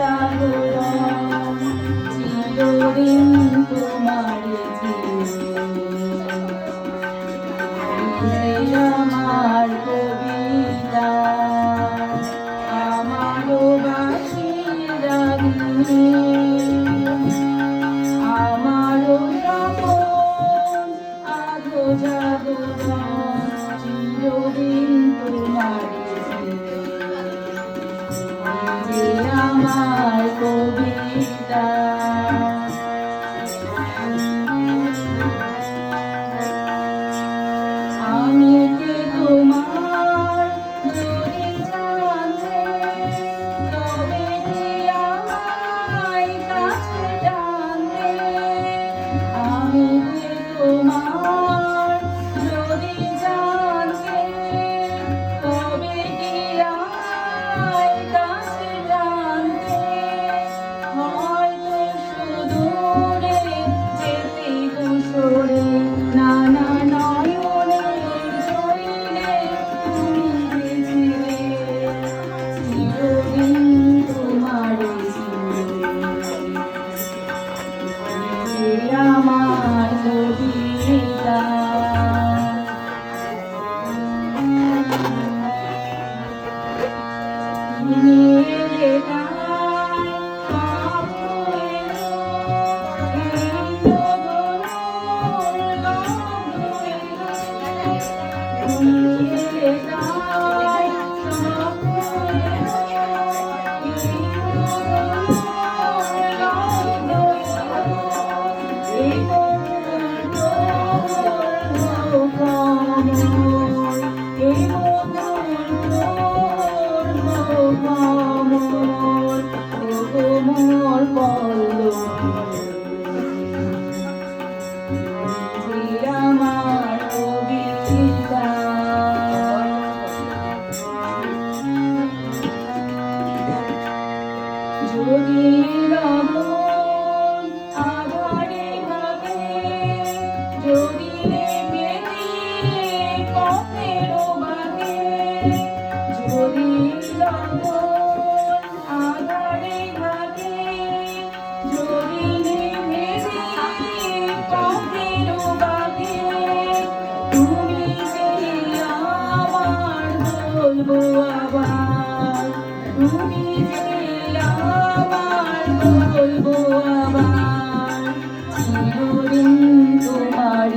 জাগরণ চিরদিন তোমার আমার কবিতা আমারও বাঁশির রাগিনী আমারও তপন আধো জাগরণ চিরদিন তোমার আমার কবিতা আমি যে তোমার যদি জানতে তবে যে আমায় কাছে টানতে আমি যে তোমার যদি জানতে তবে যে আমায় কাছে টানতে হয়তো সুদূরে যেতে দূরে নানা আমার কবিতা আমার কবিতা যদি আধারে থাকে যদি পথের বাগে যদি আধারে থাকে যদি পথের বাগে তুমি যে আমার বলবো আবার তুমি যে আমার বলবো আবার চিরদিন তোমার